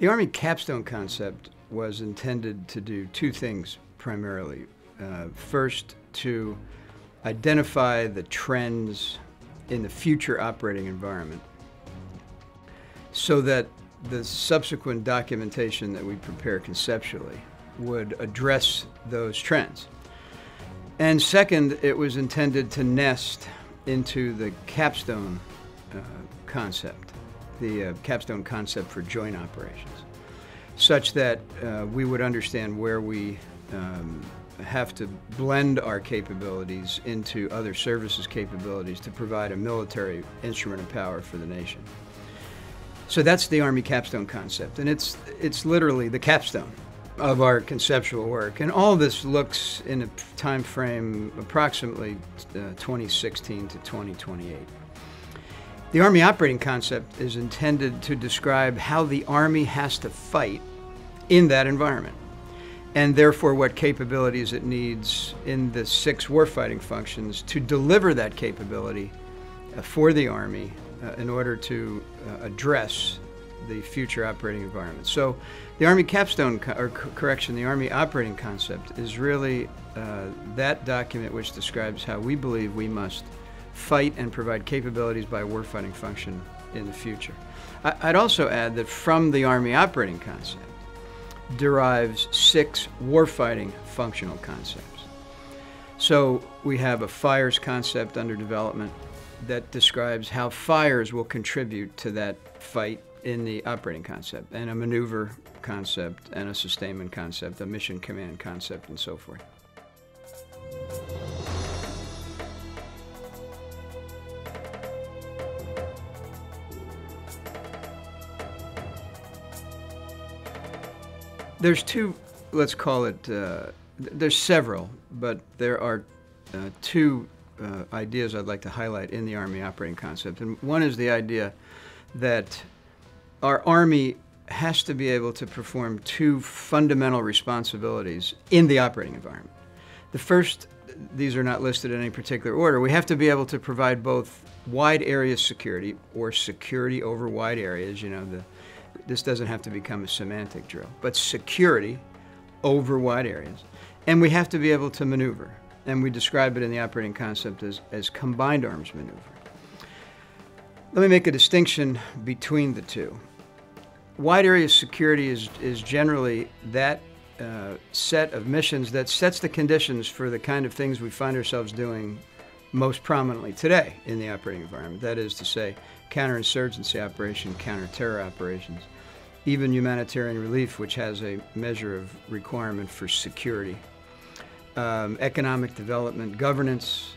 The Army capstone concept was intended to do two things primarily. First, to identify the trends in the future operating environment so that the subsequent documentation that we prepare conceptually would address those trends. And second, it was intended to nest into the capstone concept, the capstone concept for joint operations, such that we would understand where we have to blend our capabilities into other services capabilities to provide a military instrument of power for the nation. So that's the Army capstone concept, and it's literally the capstone of our conceptual work. And all this looks in a time frame approximately 2016 to 2028. The Army operating concept is intended to describe how the Army has to fight in that environment, and therefore what capabilities it needs in the 6 warfighting functions to deliver that capability for the Army in order to address the future operating environment. So the Army capstone, the Army operating concept is really that document which describes how we believe we must fight and provide capabilities by warfighting function in the future. I'd also add that from the Army operating concept derives 6 warfighting functional concepts. So we have a fires concept under development that describes how fires will contribute to that fight in the operating concept, and a maneuver concept, and a sustainment concept, a mission command concept, and so forth. There's two, let's call it, there's several, but there are two ideas I'd like to highlight in the Army operating concept. And one is the idea that our Army has to be able to perform 2 fundamental responsibilities in the operating environment. The first, these are not listed in any particular order, we have to be able to provide both wide area security, or security over wide areas. You know, this doesn't have to become a semantic drill, but security over wide areas. And we have to be able to maneuver, and we describe it in the operating concept as combined arms maneuver. Let me make a distinction between the two. Wide area security is generally that set of missions that sets the conditions for the kind of things we find ourselves doing most prominently today in the operating environment. That is to say, counterinsurgency operation, counter-terror operations, even humanitarian relief, which has a measure of requirement for security, economic development, governance,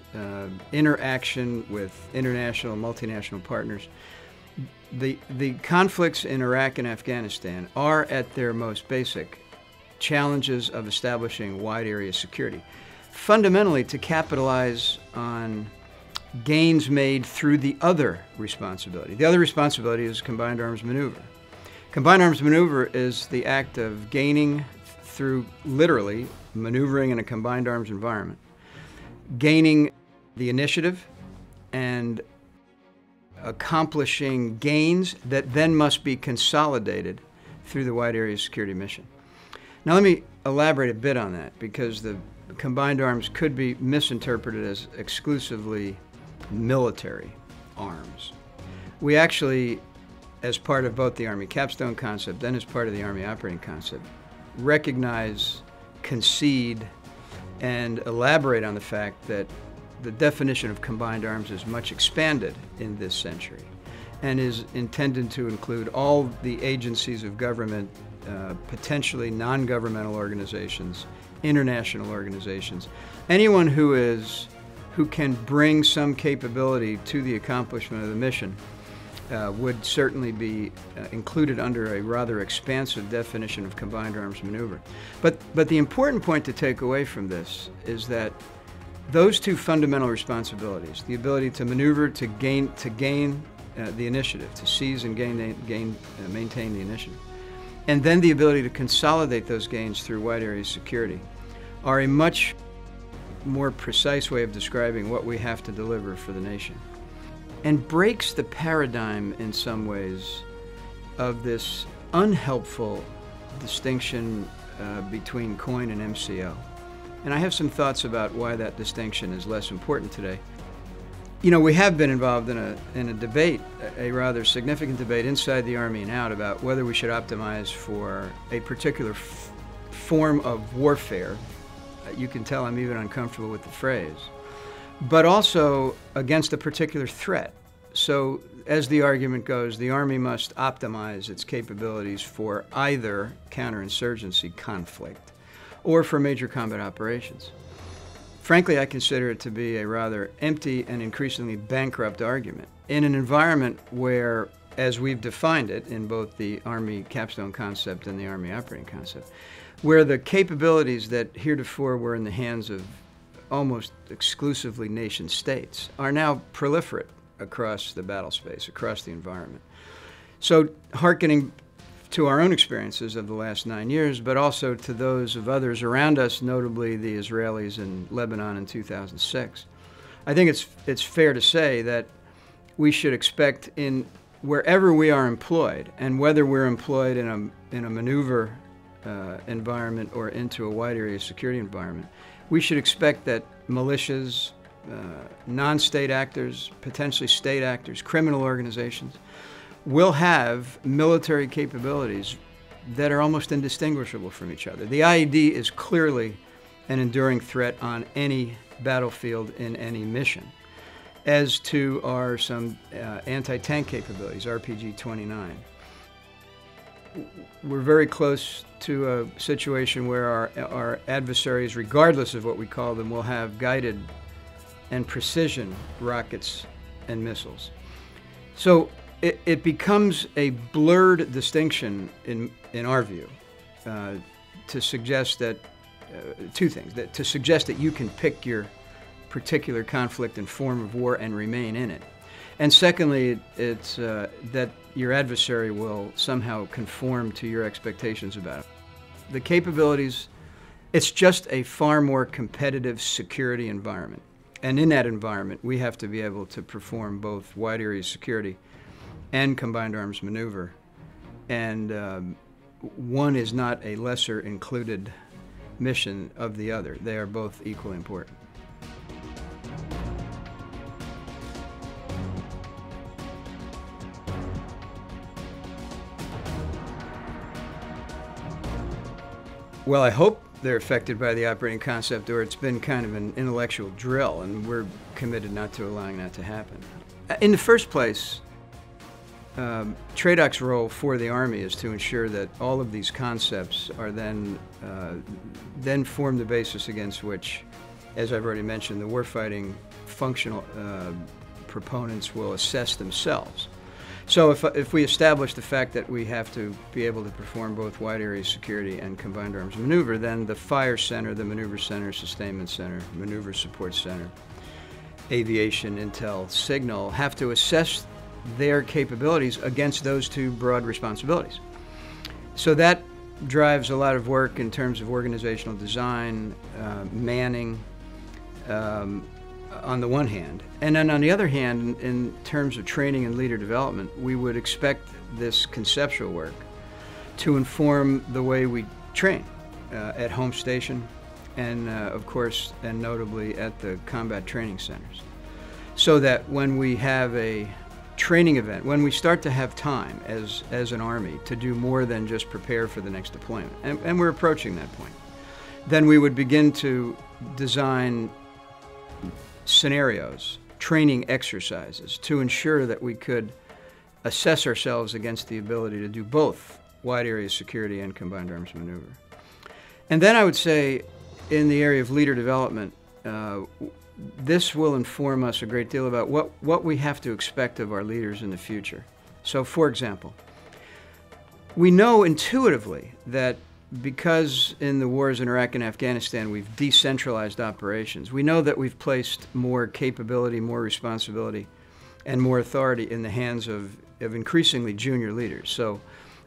interaction with international, multinational partners. The conflicts in Iraq and Afghanistan are at their most basic challenges of establishing wide area security, fundamentally to capitalize on gains made through the other responsibility. The other responsibility is combined arms maneuver. Combined arms maneuver is the act of gaining through literally maneuvering in a combined arms environment, gaining the initiative and accomplishing gains that then must be consolidated through the wide area security mission. Now let me elaborate a bit on that, because the combined arms could be misinterpreted as exclusively military arms. We actually, as part of both the Army capstone concept and as part of the Army operating concept, recognize, concede, and elaborate on the fact that the definition of combined arms is much expanded in this century and is intended to include all the agencies of government, potentially non-governmental organizations, international organizations, anyone who can bring some capability to the accomplishment of the mission would certainly be included under a rather expansive definition of combined arms maneuver. But the important point to take away from this is that those 2 fundamental responsibilities, the ability to maneuver, to gain the initiative, to seize and maintain the initiative, and then the ability to consolidate those gains through wide area security, are a much more precise way of describing what we have to deliver for the nation, and breaks the paradigm in some ways of this unhelpful distinction between COIN and MCO. And I have some thoughts about why that distinction is less important today. You know, we have been involved in a debate, a rather significant debate inside the Army and out about whether we should optimize for a particular form of warfare. You can tell I'm even uncomfortable with the phrase, but also against a particular threat. So, as the argument goes, the Army must optimize its capabilities for either counterinsurgency conflict or for major combat operations. Frankly, I consider it to be a rather empty and increasingly bankrupt argument in an environment where, as we've defined it in both the Army capstone concept and the Army operating concept, where the capabilities that heretofore were in the hands of almost exclusively nation states are now proliferate across the battle space, across the environment. So, hearkening to our own experiences of the last 9 years, but also to those of others around us, notably the Israelis in Lebanon in 2006, I think it's fair to say that we should expect in wherever we are employed, and whether we're employed in a maneuver environment or into a wide area security environment, we should expect that militias, non-state actors, potentially state actors, criminal organizations, will have military capabilities that are almost indistinguishable from each other. The IED is clearly an enduring threat on any battlefield in any mission, as to are some anti-tank capabilities, RPG-29. We're very close to a situation where our adversaries, regardless of what we call them, will have guided and precision rockets and missiles. So it becomes a blurred distinction in our view to suggest that two things: to suggest that you can pick your particular conflict and form of war and remain in it, and secondly, it's that your adversary will somehow conform to your expectations about it. The capabilities, it's just a far more competitive security environment, and in that environment, we have to be able to perform both wide area security and combined arms maneuver, and one is not a lesser included mission of the other. They are both equally important. Well, I hope they're affected by the operating concept, or it's been kind of an intellectual drill, and we're committed not to allowing that to happen. In the first place, TRADOC's role for the Army is to ensure that all of these concepts are then form the basis against which, as I've already mentioned, the warfighting functional proponents will assess themselves. So if we establish the fact that we have to be able to perform both wide area security and combined arms maneuver, then the Fire Center, the Maneuver Center, Sustainment Center, Maneuver Support Center, Aviation, Intel, Signal have to assess their capabilities against those two broad responsibilities. So that drives a lot of work in terms of organizational design, manning, on the one hand. And then on the other hand, in terms of training and leader development, we would expect this conceptual work to inform the way we train at home station and, of course, and notably at the combat training centers. So that when we have a training event, when we start to have time as an Army to do more than just prepare for the next deployment, and we're approaching that point, then we would begin to design scenarios, training exercises to ensure that we could assess ourselves against the ability to do both wide area security and combined arms maneuver. And then I would say in the area of leader development, this will inform us a great deal about what we have to expect of our leaders in the future. So, for example, we know intuitively that because in the wars in Iraq and Afghanistan we've decentralized operations, we know that we've placed more capability, more responsibility, and more authority in the hands of increasingly junior leaders. So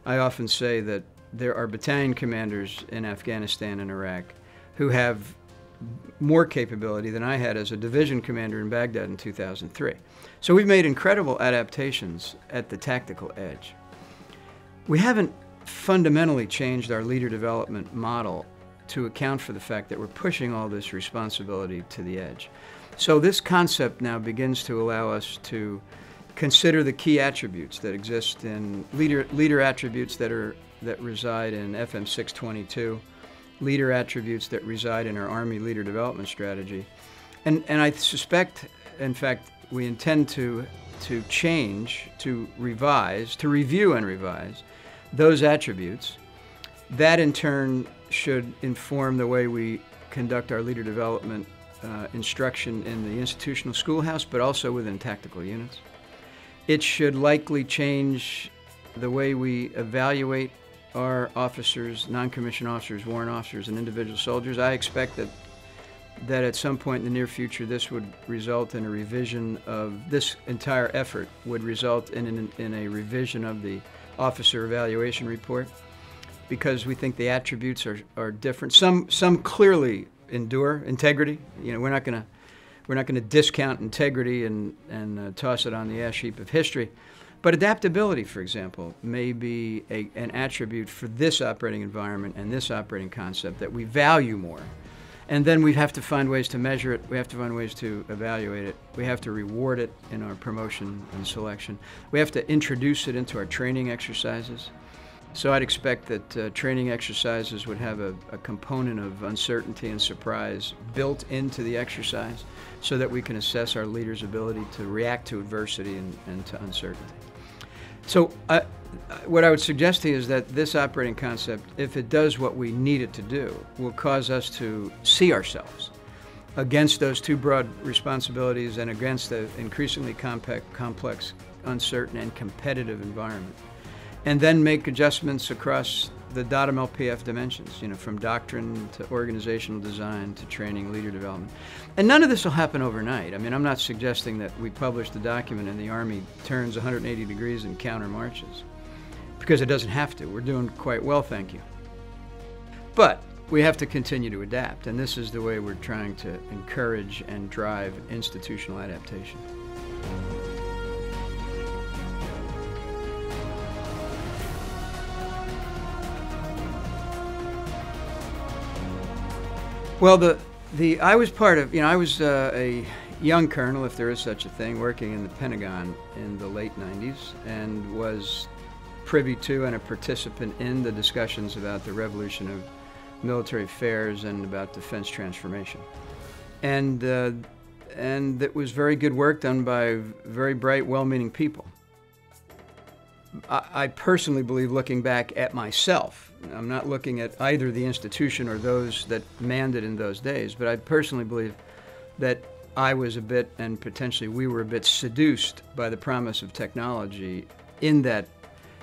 I often say that there are battalion commanders in Afghanistan and Iraq who have more capability than I had as a division commander in Baghdad in 2003. So we've made incredible adaptations at the tactical edge. We haven't fundamentally changed our leader development model to account for the fact that we're pushing all this responsibility to the edge. So this concept now begins to allow us to consider the key attributes that exist in leader attributes that reside in FM 622, leader attributes that reside in our Army leader development strategy. And I suspect, in fact, we intend to change, to revise, to review and revise those attributes. That in turn should inform the way we conduct our leader development instruction in the institutional schoolhouse, but also within tactical units. It should likely change the way we evaluate our officers, non-commissioned officers, warrant officers, and individual soldiers. I expect that at some point in the near future, this would result in a revision of this entire effort, would result in a revision of the officer evaluation report, because we think the attributes are different. Some clearly endure integrity. You know, we're not going to discount integrity and toss it on the ash heap of history. But adaptability, for example, may be an attribute for this operating environment and this operating concept that we value more. And then we have to find ways to measure it. We have to find ways to evaluate it. We have to reward it in our promotion and selection. We have to introduce it into our training exercises. So I'd expect that training exercises would have a component of uncertainty and surprise built into the exercise so that we can assess our leaders' ability to react to adversity and to uncertainty. So what I would suggest to you is that this operating concept, if it does what we need it to do, will cause us to see ourselves against those two broad responsibilities and against the increasingly complex, uncertain, and competitive environment, and then make adjustments across the DOTM LPF dimensions, you know, from doctrine to organizational design to training, leader development. And none of this will happen overnight. I mean, I'm not suggesting that we publish the document and the Army turns 180 degrees and counter marches, because it doesn't have to. We're doing quite well, thank you. But we have to continue to adapt, and this is the way we're trying to encourage and drive institutional adaptation. Well, I was part of, I was a young colonel, if there is such a thing, working in the Pentagon in the late 90s, and was privy to and a participant in the discussions about the revolution of military affairs and about defense transformation. And it was very good work done by very bright, well-meaning people. I personally believe, looking back at myself, I'm not looking at either the institution or those that manned it in those days, but I personally believe that I was a bit, and potentially we were a bit, seduced by the promise of technology in that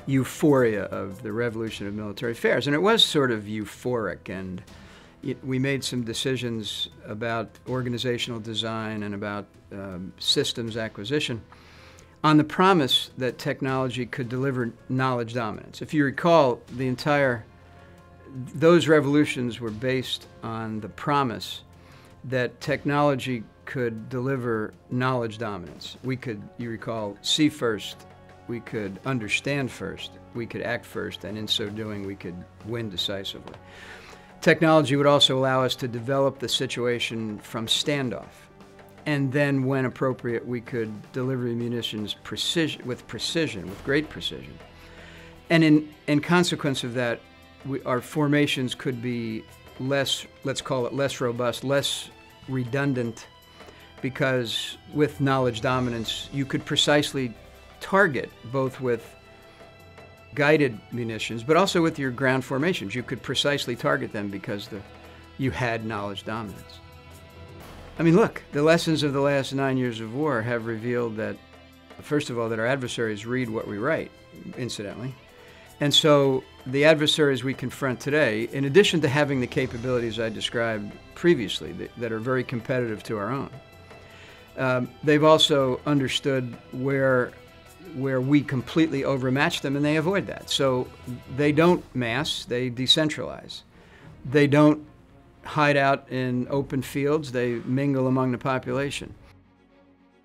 euphoria of the revolution of military affairs. And it was sort of euphoric, and we made some decisions about organizational design and about systems acquisition on the promise that technology could deliver knowledge dominance. If you recall, those revolutions were based on the promise that technology could deliver knowledge dominance. We could, you recall, see first, we could understand first, we could act first, and in so doing, we could win decisively. Technology would also allow us to develop the situation from standoff. And then, when appropriate, we could deliver munitions with great precision. And in consequence of that, our formations could be less, let's call it less robust, less redundant, because with knowledge dominance, you could precisely target, both with guided munitions, but also with your ground formations. You could precisely target them because you had knowledge dominance. I mean, look, the lessons of the last 9 years of war have revealed that, first of all, that our adversaries read what we write, incidentally. And so the adversaries we confront today, in addition to having the capabilities I described previously that are very competitive to our own, they've also understood where we completely overmatch them, and they avoid that. So they don't mass, they decentralize. They don't hide out in open fields, they mingle among the population.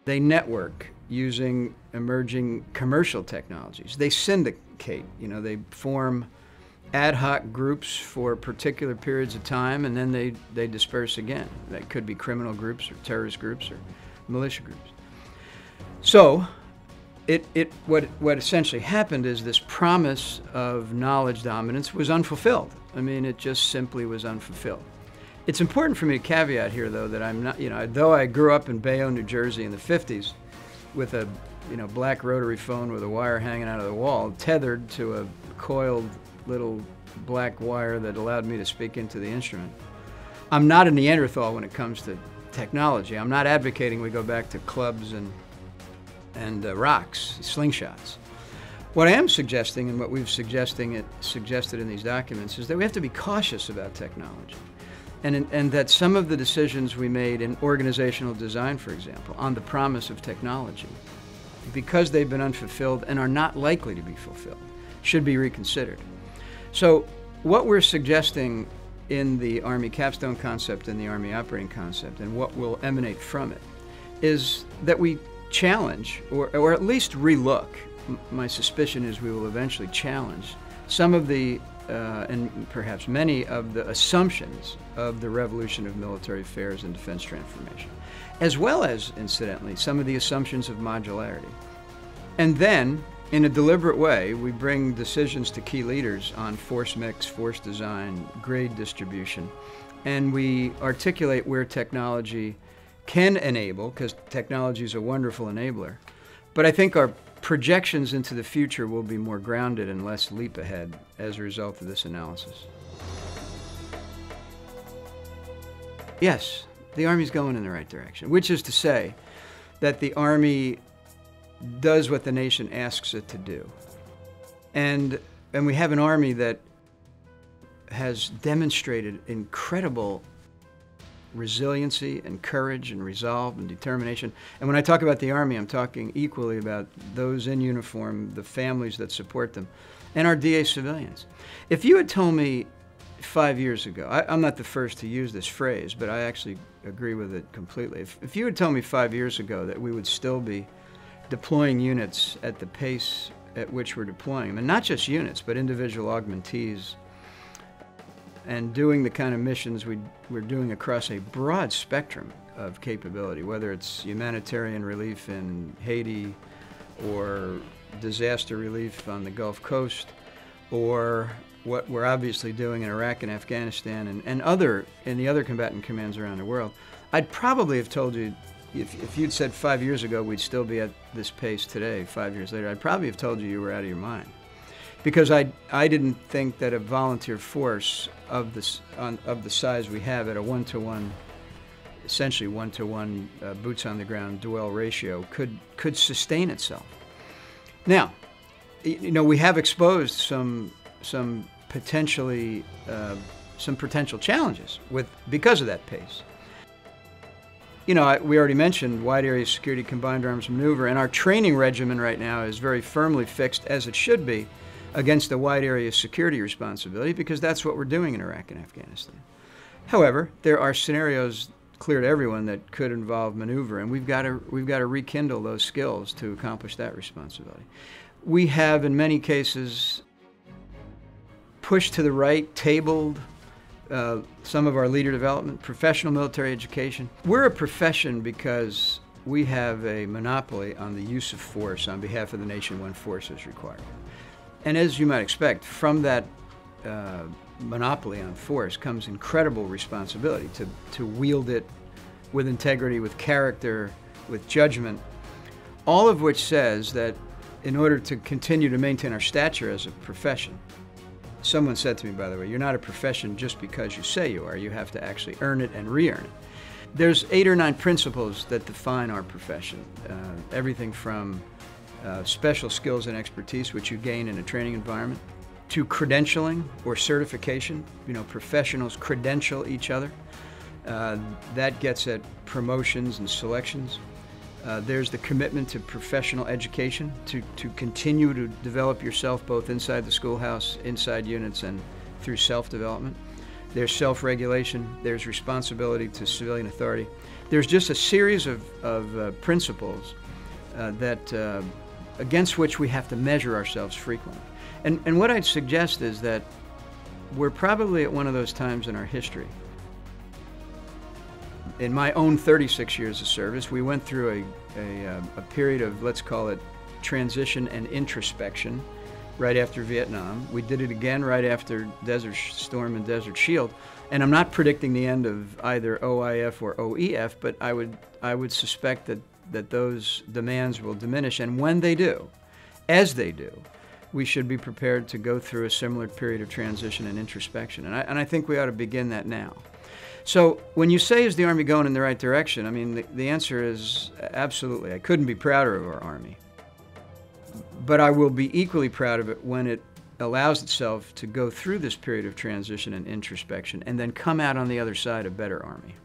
They network using emerging commercial technologies. They syndicate, they form ad hoc groups for particular periods of time, and then they disperse again. That could be criminal groups or terrorist groups or militia groups. So what essentially happened is this promise of knowledge dominance was unfulfilled. I mean, it just simply was unfulfilled. It's important for me to caveat here, though, that I'm not, though I grew up in Bayonne, New Jersey in the 50s with a, black rotary phone with a wire hanging out of the wall, tethered to a coiled little black wire that allowed me to speak into the instrument. I'm not a Neanderthal when it comes to technology. I'm not advocating we go back to clubs and rocks, slingshots. What I am suggesting, and what we've suggested in these documents, is that we have to be cautious about technology. And that some of the decisions we made in organizational design, for example, on the promise of technology, because they've been unfulfilled and are not likely to be fulfilled, should be reconsidered. So what we're suggesting in the Army capstone concept and the Army operating concept, and what will emanate from it, is that we challenge, or at least relook. My suspicion is we will eventually challenge some of the, and perhaps many of the assumptions of the revolution of military affairs and defense transformation, as well as, incidentally, some of the assumptions of modularity. And then, in a deliberate way, we bring decisions to key leaders on force mix, force design, grade distribution, and we articulate where technology can enable, because technology is a wonderful enabler. But I think our projections into the future will be more grounded and less leap ahead as a result of this analysis. Yes, the Army's going in the right direction, which is to say that the Army does what the nation asks it to do. And we have an Army that has demonstrated incredible resiliency and courage and resolve and determination. And when I talk about the Army, I'm talking equally about those in uniform, the families that support them, and our DA civilians. If you had told me 5 years ago, I'm not the first to use this phrase, but I actually agree with it completely. If you had told me 5 years ago that we would still be deploying units at the pace at which we're deploying them, and not just units, but individual augmentees, and doing the kind of missions we're doing across a broad spectrum of capability, whether it's humanitarian relief in Haiti or disaster relief on the Gulf Coast, or what we're obviously doing in Iraq and Afghanistan and in the other combatant commands around the world, I'd probably have told you, if you'd said 5 years ago we'd still be at this pace today, 5 years later, I'd probably have told you were out of your mind. Because I didn't think that a volunteer force of the size we have at a one-to-one, essentially one-to-one boots on the ground dwell ratio could sustain itself. Now, we have exposed some potential challenges because of that pace. We already mentioned wide area security combined arms maneuver, and our training regimen right now is very firmly fixed, as it should be, against a wide area security responsibility, because that's what we're doing in Iraq and Afghanistan. However, there are scenarios clear to everyone that could involve maneuver, and we've got to rekindle those skills to accomplish that responsibility. We have, in many cases, pushed to the right, tabled some of our leader development, professional military education. We're a profession because we have a monopoly on the use of force on behalf of the nation when force is required. And as you might expect, from that monopoly on force comes incredible responsibility to wield it with integrity, with character, with judgment, all of which says that in order to continue to maintain our stature as a profession, someone said to me, by the way, you're not a profession just because you say you are. You have to actually earn it and re-earn it. There's 8 or 9 principles that define our profession, everything from special skills and expertise, which you gain in a training environment, to credentialing or certification. Professionals credential each other. That gets at promotions and selections. There's the commitment to professional education, to continue to develop yourself both inside the schoolhouse, inside units, and through self-development. There's self-regulation. There's responsibility to civilian authority. There's just a series of principles against which we have to measure ourselves frequently. And what I'd suggest is that we're probably at one of those times in our history. In my own 36 years of service, we went through a period of, let's call it, transition and introspection right after Vietnam. We did it again right after Desert Storm and Desert Shield. And I'm not predicting the end of either OIF or OEF, but I would suspect that those demands will diminish. And when they do, as they do, we should be prepared to go through a similar period of transition and introspection. And I think we ought to begin that now. So when you say, is the Army going in the right direction? I mean, the answer is absolutely. I couldn't be prouder of our Army. But I will be equally proud of it when it allows itself to go through this period of transition and introspection and then come out on the other side a better Army.